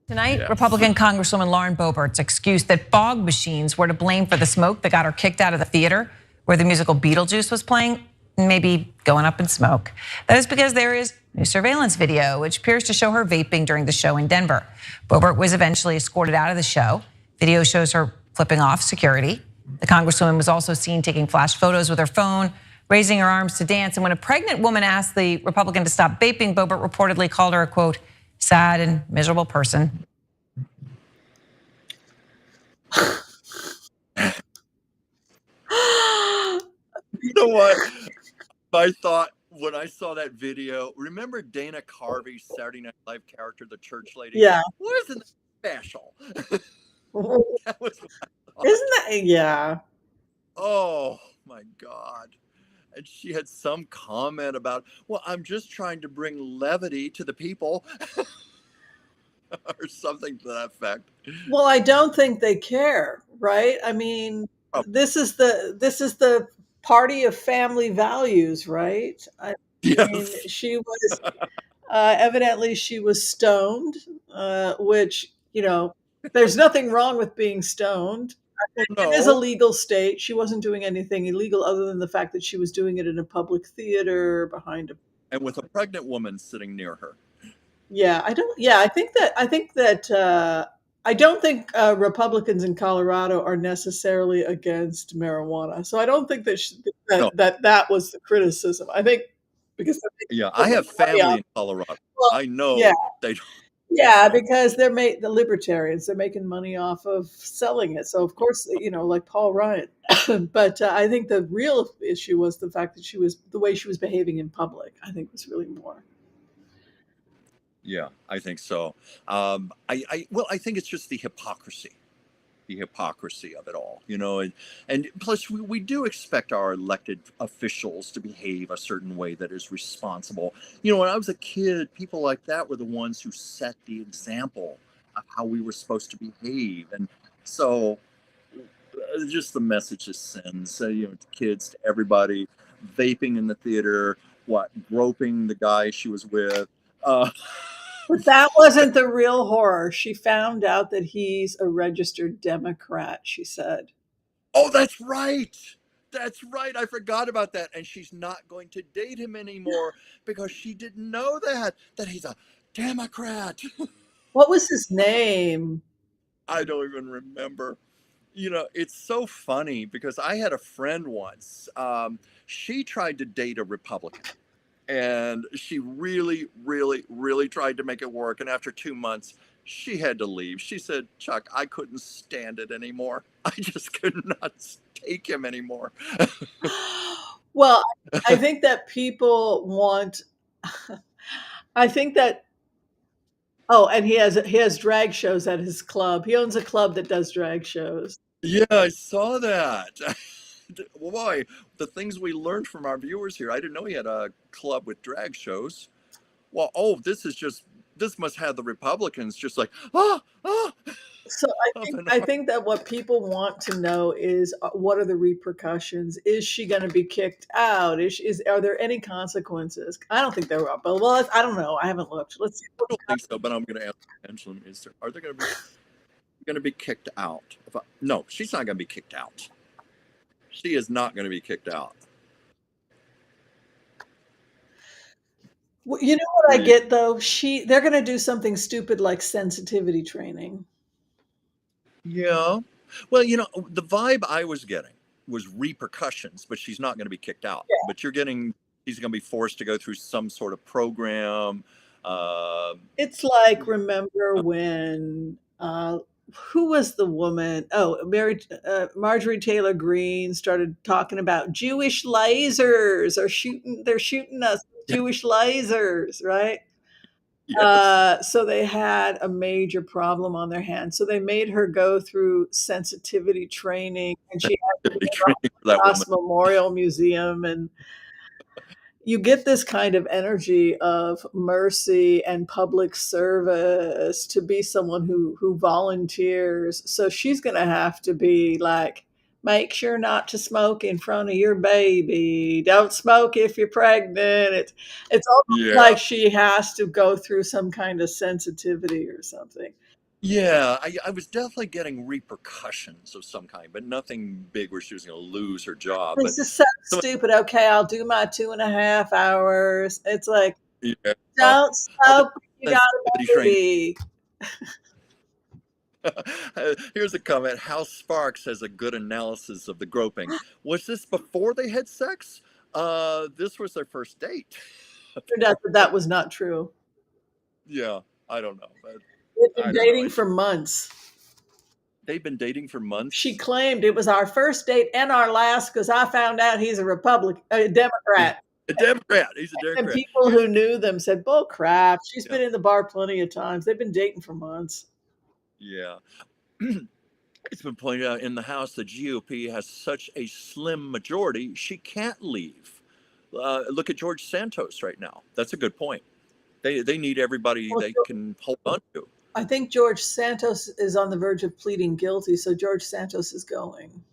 Tonight, Yes. Republican Congresswoman Lauren Boebert's excuse that fog machines were to blame for the smoke that got her kicked out of the theater where the musical Beetlejuice was playing, maybe going up in smoke. That is because there is new surveillance video which appears to show her vaping during the show in Denver. Boebert was eventually escorted out of the show. Video shows her flipping off security. The Congresswoman was also seen taking flash photos with her phone, raising her arms to dance. And when a pregnant woman asked the Republican to stop vaping, Boebert reportedly called her a, quote, sad and miserable person. You know what? I thought when I saw that video, remember Dana Carvey's Saturday Night Live character, the church lady? Yeah. Wasn't that special? That was what I thought. Isn't that, yeah. Oh my God. And she had some comment about, well, I'm just trying to bring levity to the people. Or something to that effect. Well, I don't think they care, right? I mean, Oh. this is the party of family values, right? I mean, Yes. she was evidently she was stoned, which, you know, there's nothing wrong with being stoned. It is a No. legal state. She wasn't doing anything illegal other than the fact that she was doing it in a public theater behind a. And with a pregnant woman sitting near her. Yeah, I think that I don't think Republicans in Colorado are necessarily against marijuana. So I don't think that No. that was the criticism. I think because Yeah, I have family in Colorado. Well, I know yeah. they don't. Yeah, because the libertarians, they're making money off of selling it. So of course, you know, like Paul Ryan. But I think the real issue was the fact that the way she was behaving in public, I think was really more. Yeah, I think so. I think it's just the hypocrisy of it all, you know, and plus we do expect our elected officials to behave a certain way that is responsible. You know, when I was a kid, people like that were the ones who set the example of how we were supposed to behave, and so just the message it sends, you know, to kids, to everybody, vaping in the theater, groping the guy she was with. But that wasn't the real horror. She found out that he's a registered Democrat, she said. Oh, that's right. That's right. I forgot about that. And she's not going to date him anymore because she didn't know that he's a Democrat. What was his name? I don't even remember. You know, it's so funny because I had a friend once. She tried to date a Republican. And she really, really, really tried to make it work. And after 2 months, she had to leave. She said, Chuck, I couldn't stand it anymore. I just could not take him anymore. Well, I think that people want, I think that, oh, and he has drag shows at his club. He owns a club that does drag shows. Yeah, I saw that. Boy, the things we learned from our viewers here. I didn't know he had a club with drag shows. Well, this must have the Republicans just like, ah. So I think that what people want to know is what are the repercussions? Is she going to be kicked out? Are there any consequences? I don't think there are. But well, I don't know. I haven't looked. Let's see. I don't think so, but I'm going to ask Angela, are they going to be kicked out? No, she's not going to be kicked out. She is not going to be kicked out. You know what I get though? They're going to do something stupid like sensitivity training. Yeah. Well, you know, the vibe I was getting was repercussions, but she's not going to be kicked out. Yeah. But she's going to be forced to go through some sort of program. It's like, remember when who was the woman? Oh, Marjorie Taylor Greene started talking about Jewish lasers they're shooting us with Jewish lasers, right? Yes. So they had a major problem on their hands. So they made her go through sensitivity training, and she had to go to the Ross Memorial Museum, and you get this kind of energy of mercy and public service to be someone who volunteers. So she's going to have to be like Make sure not to smoke in front of your baby. Don't smoke if you're pregnant. It's almost Yeah. like she has to go through some kind of sensitivity or something. Yeah, I was definitely getting repercussions of some kind, but nothing big where she was going to lose her job. But This is so some, stupid. Okay, I'll do my 2.5 hours. It's like, yeah, don't other smoke when you got sensitivity a training. baby. Here's a comment. House Sparks has a good analysis of the groping. Was this before they had sex? This was their first date. Turned out that was not true. Yeah, I don't know. But They've I been don't know. dating for months. They've been dating for months. She claimed it was our first date and our last because I found out he's a Republican, a Democrat. A Democrat. He's a Democrat. And people who knew them said, "Bull crap." She's been in the bar plenty of times. They've been dating for months. Yeah. It's been pointed out in the House the GOP has such a slim majority, she can't leave. Look at George Santos right now. That's a good point. They need everybody they can hold on to. I think George Santos is on the verge of pleading guilty, so George Santos is going.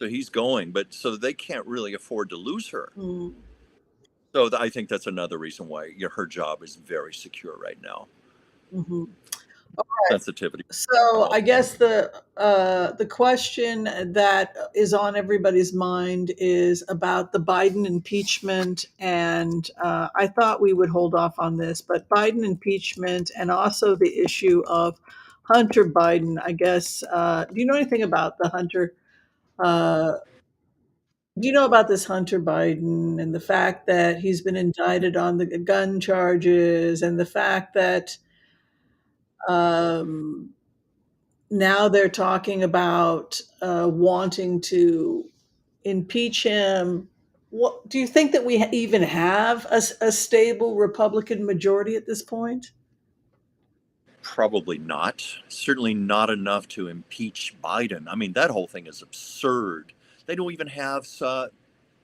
So he's going, but so they can't really afford to lose her. So I think that's another reason why her job is very secure right now. All right. Sensitivity. So I guess the question that is on everybody's mind is about the Biden impeachment, and I thought we would hold off on this, but Biden impeachment and also the issue of Hunter Biden. I guess do you know anything about the Hunter? Do you know about this Hunter Biden and the fact that he's been indicted on the gun charges and the fact that now they're talking about wanting to impeach him? What do you think that we even have a stable Republican majority at this point? Probably not. Certainly not enough to impeach Biden. I mean, that whole thing is absurd. They don't even have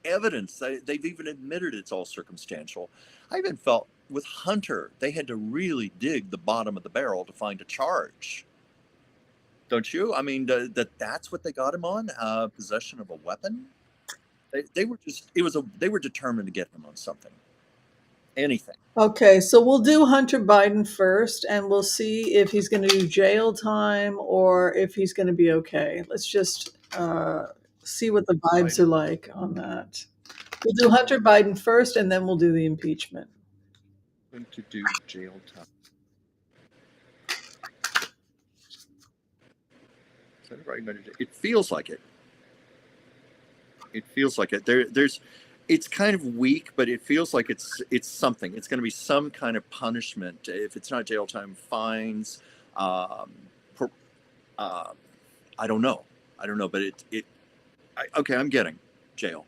evidence. They've even admitted it's all circumstantial. I even felt with Hunter, they had to really dig the bottom of the barrel to find a charge. Don't you? I mean, that's what they got him on, possession of a weapon. They were just they were determined to get him on something, anything. Okay, so we'll do Hunter Biden first, and we'll see if he's going to do jail time or if he's going to be okay. Let's just see what the vibes are like on that. We'll do Hunter Biden first, and then we'll do the impeachment. Going to do jail time. Is that right? It feels like it. It feels like it. There's. It's kind of weak, but it feels like it's something. It's going to be some kind of punishment. If it's not jail time, fines. I don't know. But okay, I'm getting jail.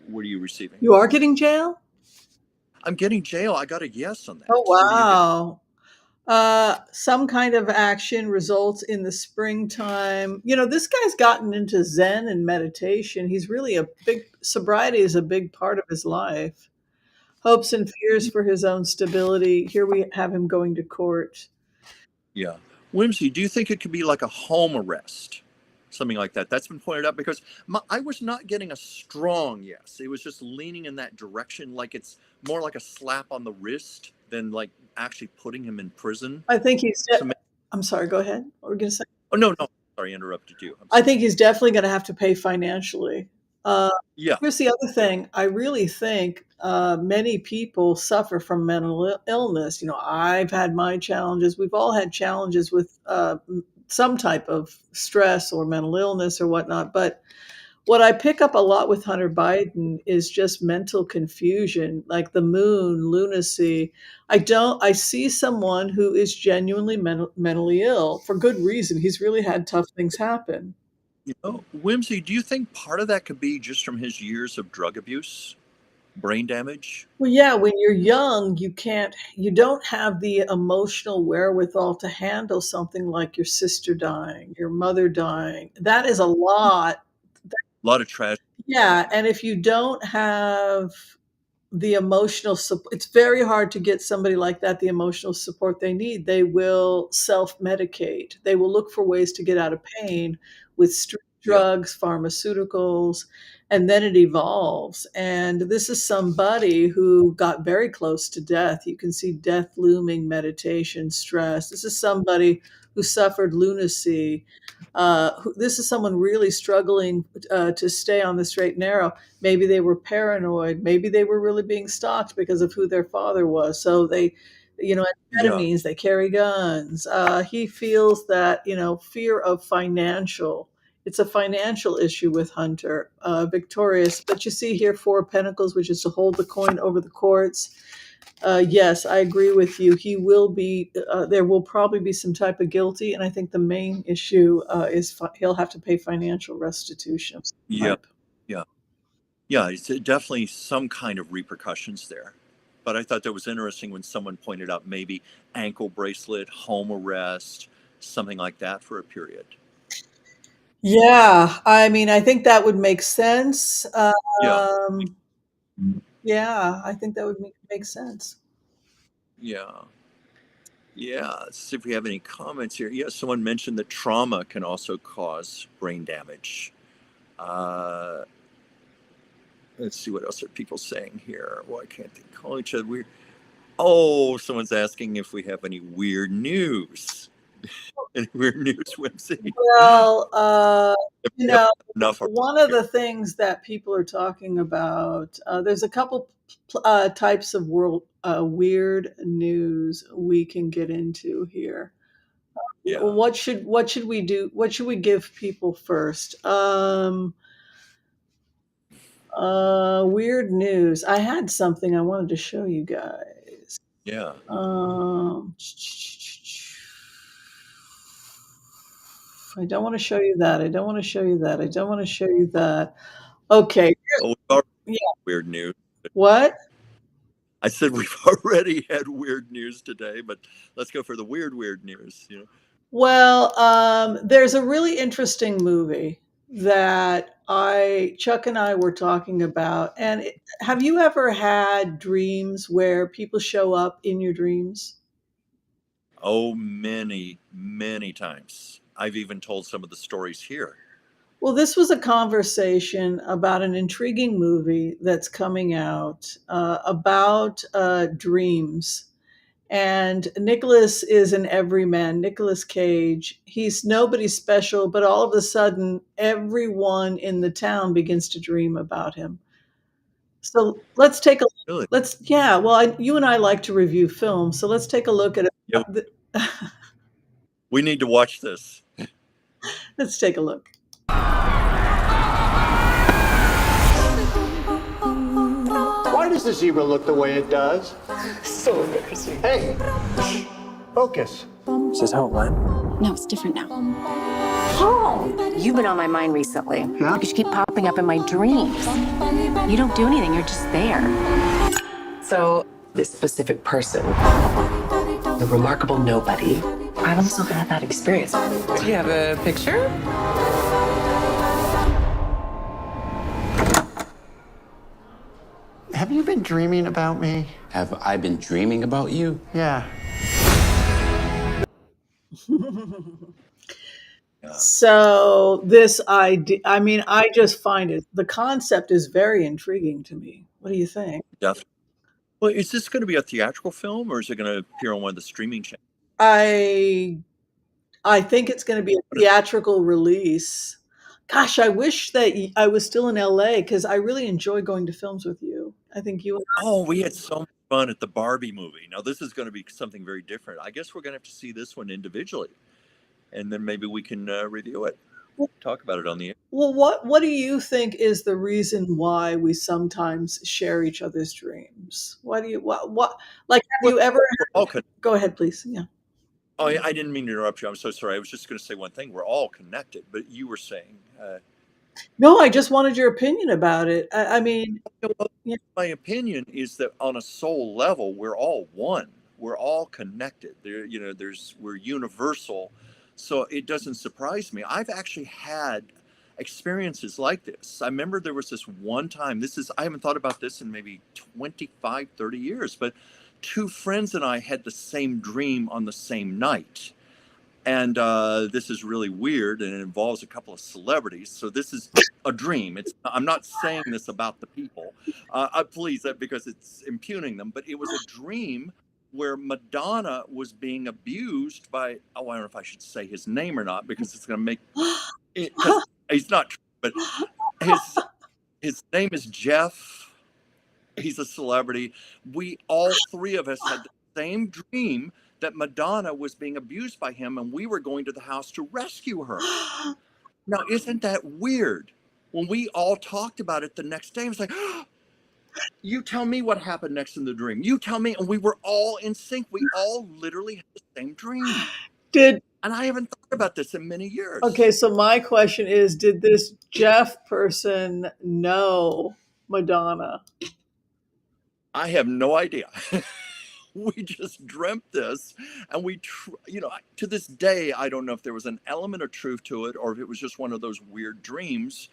What are you receiving? You are getting jail? I'm getting jail. I got a yes on that. Oh, wow. Some kind of action results in the springtime. You know, this guy's gotten into Zen and meditation. He's really sobriety is a big part of his life. Hopes and fears for his own stability. Here we have him going to court. Yeah. Whimsy, do you think it could be like a home arrest? Something like that. That's been pointed out because I was not getting a strong yes. It was just leaning in that direction, like it's more like a slap on the wrist than like actually putting him in prison. I think I'm sorry, go ahead. What were we going to say? Oh, no. Sorry, I interrupted you. I think he's definitely going to have to pay financially. Yeah. Here's the other thing. I really think many people suffer from mental illness. You know, I've had my challenges. We've all had challenges with some type of stress or mental illness or whatnot. But what I pick up a lot with Hunter Biden is just mental confusion, like the moon, lunacy. I see someone who is genuinely mentally ill for good reason. He's really had tough things happen. You know, Whimsy, do you think part of that could be just from his years of drug abuse, brain damage? Well, yeah, when you're young, you don't have the emotional wherewithal to handle something like your sister dying, your mother dying. That is a lot. A lot of tragedy. Yeah, and if you don't have the emotional support, it's very hard to get somebody like that the emotional support they need. They will self-medicate. They will look for ways to get out of pain with drugs, pharmaceuticals, and then it evolves. And this is somebody who got very close to death. You can see death looming, meditation, stress. This is somebody who suffered lunacy. This is someone really struggling to stay on the straight and narrow. Maybe they were paranoid. Maybe they were really being stalked because of who their father was. So they, amphetamines, they carry guns. He feels that, fear of it's a financial issue with Hunter, victorious. But you see here 4 of Pentacles, which is to hold the coin over the courts. Yes, I agree with you. He will be, there will probably be some type of guilty. And I think the main issue is he'll have to pay financial restitution. Yeah. Right. Yeah. Yeah. It's definitely some kind of repercussions there. But I thought that was interesting when someone pointed out maybe ankle bracelet, home arrest, something like that for a period. Yeah, I mean, I think that would make sense. Yeah. Yeah, I think that would make sense. Yeah. Yeah. Let's see if we have any comments here. Yeah, someone mentioned that trauma can also cause brain damage. Let's see what else are people saying here. Why can't they call each other weird? Oh, someone's asking if we have any weird news. Any weird news, Whimsy? Well, Enough. one of the things that people are talking about, there's a couple types of weird news we can get into here. Yeah. What should we do? What should we give people first? Weird news. I had something I wanted to show you guys. Yeah. I don't want to show you that. I don't want to show you that. I don't want to show you that. Okay. Oh, we've already Yeah. weird news. What? I said we've already had weird news today, but let's go for the weird news. Well, there's a really interesting movie that Chuck and I were talking about. And have you ever had dreams where people show up in your dreams? Oh, many, many times. I've even told some of the stories here. Well, this was a conversation about an intriguing movie that's coming out about dreams. And Nicholas is an everyman, Nicolas Cage. He's nobody special, but all of a sudden, everyone in the town begins to dream about him. So let's take a Really? you and I like to review films, so let's take a look at it. Yep. We need to watch this. Let's take a look. Why does the zebra look the way it does? So embarrassing. Hey, focus. Is this how it went? No, it's different now. Oh, you've been on my mind recently. Yeah? Because you keep popping up in my dreams. You don't do anything, you're just there. So, this specific person, the remarkable nobody, I've also had that experience. Do you have a picture? Have you been dreaming about me? Have I been dreaming about you? Yeah. So this idea, I mean, I just find the concept is very intriguing to me. What do you think? Definitely. Well, is this going to be a theatrical film or is it going to appear on one of the streaming channels? I think it's going to be a theatrical release. Gosh, I wish that I was still in LA because I really enjoy going to films with you. I think you and I. Oh, we had so much fun at the Barbie movie. Now, this is going to be something very different. I guess we're going to have to see this one individually. And then maybe we can review it. Talk about it on the air. Well, what do you think is the reason why we sometimes share each other's dreams? Why do you what like have you ever Go ahead, please. Yeah. Oh, I didn't mean to interrupt you. I'm so sorry. I was just going to say one thing. We're all connected, but you were saying. No, I just wanted your opinion about it. I mean, my opinion is that on a soul level, we're all one. We're all connected. There, we're universal. So it doesn't surprise me. I've actually had experiences like this. I remember there was this one time, I haven't thought about this in maybe 25, 30 years, but 2 friends and I had the same dream on the same night. And this is really weird, and it involves a couple of celebrities. So this is a dream. I'm not saying this about the people, please, because it's impugning them. But it was a dream where Madonna was being abused by. Oh, I don't know if I should say his name or not, because it's going to make it, because he's not true. But his name is Jeff. He's a celebrity. We all three of us had the same dream that Madonna was being abused by him, and we were going to the house to rescue her. Now, isn't that weird? When we all talked about it the next day, it was like, you tell me what happened next in the dream. You tell me. And we were all in sync. We all literally had the same dream. And I haven't thought about this in many years. Okay, so my question is, did this Jeff person know Madonna? I have no idea. We just dreamt this, and to this day, I don't know if there was an element of truth to it or if it was just one of those weird dreams,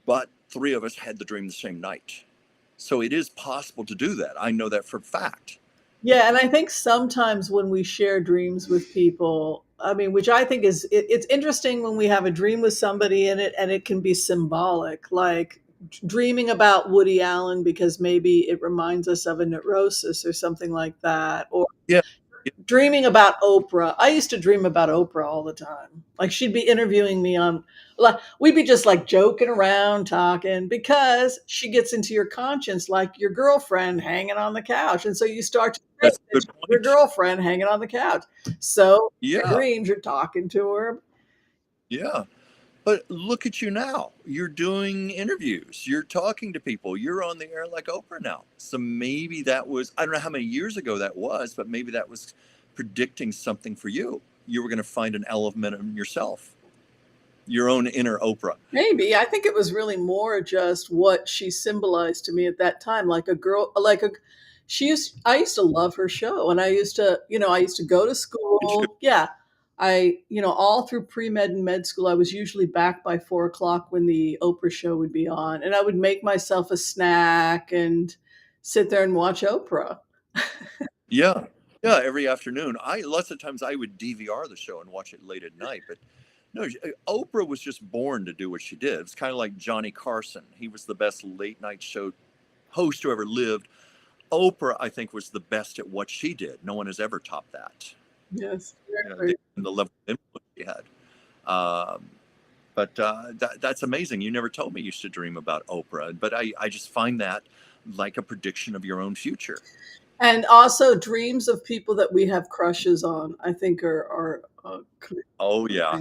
but three of us had the dream the same night. So it is possible to do that. I know that for a fact. Yeah, and I think sometimes when we share dreams with people, I mean, which I think it's interesting when we have a dream with somebody in it and it can be symbolic, like dreaming about Woody Allen because maybe it reminds us of a neurosis or something like that, or dreaming about Oprah. I used to dream about Oprah all the time. Like she'd be interviewing me we'd be just like joking around, talking, because she gets into your conscience like your girlfriend hanging on the couch. And so you start to think your girlfriend hanging on the couch. So your dreams, you're talking to her. Yeah. But look at you now. You're doing interviews. You're talking to people. You're on the air like Oprah now. So maybe that was, I don't know how many years ago that was, but maybe that was predicting something for you. You were going to find an element in yourself, your own inner Oprah. Maybe. I think it was really more just what she symbolized to me at that time. Like a girl, I used to love her show, and I used to go to school. Yeah. All through pre-med and med school, I was usually back by 4:00 when the Oprah show would be on, and I would make myself a snack and sit there and watch Oprah. Yeah, every afternoon. Lots of times I would DVR the show and watch it late at night, but no, Oprah was just born to do what she did. It's kind of like Johnny Carson. He was the best late night show host who ever lived. Oprah, I think, was the best at what she did. No one has ever topped that. Yes, the level of influence she had. But that's amazing. You never told me you used to dream about Oprah, but I just find that like a prediction of your own future. And also dreams of people that we have crushes on, I think are oh yeah.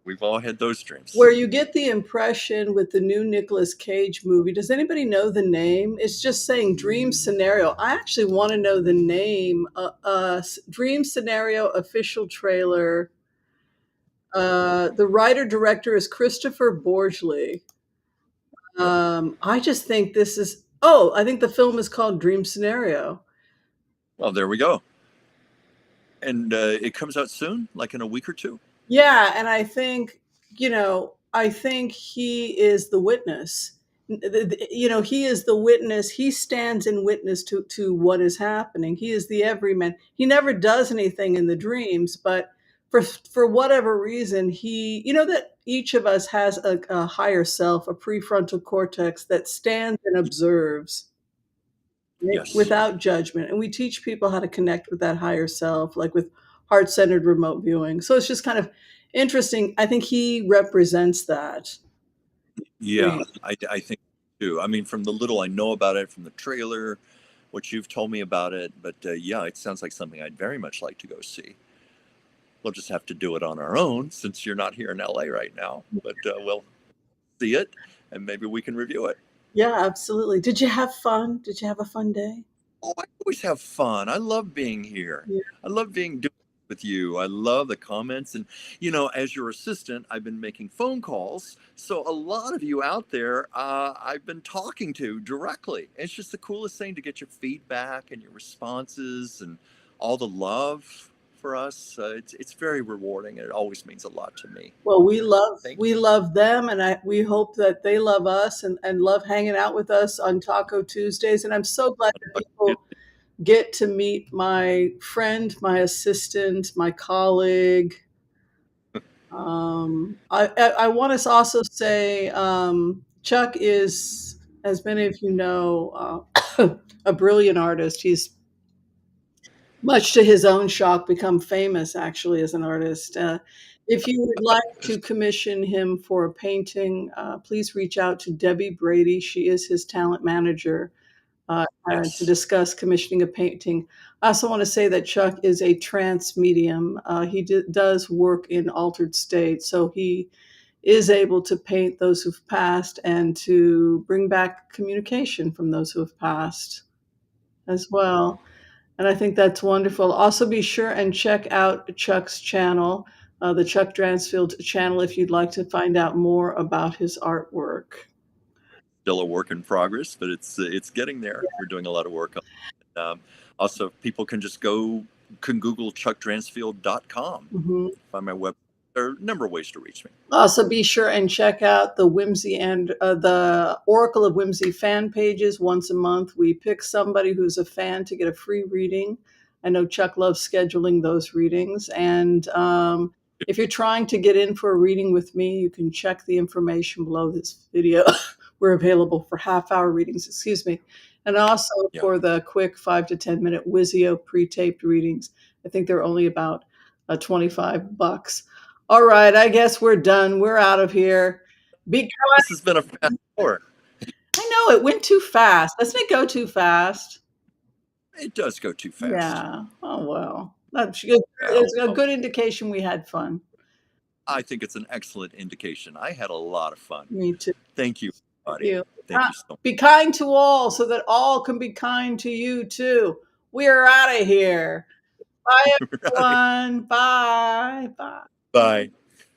We've all had those dreams. Where you get the impression with the new Nicolas Cage movie. Does anybody know the name? It's just saying dream scenario. I actually want to know the name. Dream scenario official trailer. The writer director is Christopher Borgli. I just think this is. Oh, I think the film is called Dream Scenario. Well, there we go. And it comes out soon, like in a week or two. Yeah, and I think he is the witness. He is the witness. He stands in witness to what is happening. He is the everyman. He never does anything in the dreams, but for whatever reason, that each of us has a higher self, a prefrontal cortex that stands and observes. Yes. Without judgment. And we teach people how to connect with that higher self, like with heart-centered remote viewing. So it's just kind of interesting. I think he represents that. Yeah, I think too. I mean, from the little I know about it, from the trailer, what you've told me about it, but yeah, it sounds like something I'd very much like to go see. We'll just have to do it on our own since you're not here in LA right now, but we'll see it and maybe we can review it. Yeah, absolutely. Did you have fun? Did you have a fun day? Oh, I always have fun. I love being here. Yeah. I love doing with you. I love the comments. And, as your assistant, I've been making phone calls. So a lot of you out there, I've been talking to directly. It's just the coolest thing to get your feedback and your responses and all the love for us. It's very rewarding, and it always means a lot to me. Well, we love them, and we hope that they love us and love hanging out with us on Taco Tuesdays. And I'm so glad that people get to meet my friend, my assistant, my colleague. I want to also say Chuck is, as many of you know, a brilliant artist. He's, much to his own shock, become famous actually as an artist. If you would like to commission him for a painting, please reach out to Debbie Brady. She is his talent manager to discuss commissioning a painting. I also want to say that Chuck is a trance medium. He does work in altered states, so he is able to paint those who've passed and to bring back communication from those who have passed as well. And I think that's wonderful. Also, be sure and check out Chuck's channel, the Chuck Dransfield channel, if you'd like to find out more about his artwork. Still a work in progress, but it's getting there. Yeah. We're doing a lot of work on it. Also, people can just Google chuckdransfield.com. Find my web. There are a number of ways to reach me. Also, be sure and check out the Whimsy and the Oracle of Whimsy fan pages. Once a month, we pick somebody who's a fan to get a free reading. I know Chuck loves scheduling those readings. And if you're trying to get in for a reading with me, you can check the information below this video. We're available for half-hour readings, and also for the quick 5 to 10 minute Wizio pre-taped readings. I think they're only about $25. All right, I guess we're done. We're out of here. This has been a fast hour. I know, it went too fast. Doesn't it go too fast? It does go too fast. Yeah. Oh, well. That's good. It's a good indication we had fun. I think it's an excellent indication. I had a lot of fun. Me too. Thank you, everybody. Thank you. Thank you so much. Be kind to all so that all can be kind to you too. We are out of here. Bye, everyone. Bye. Bye. Bye.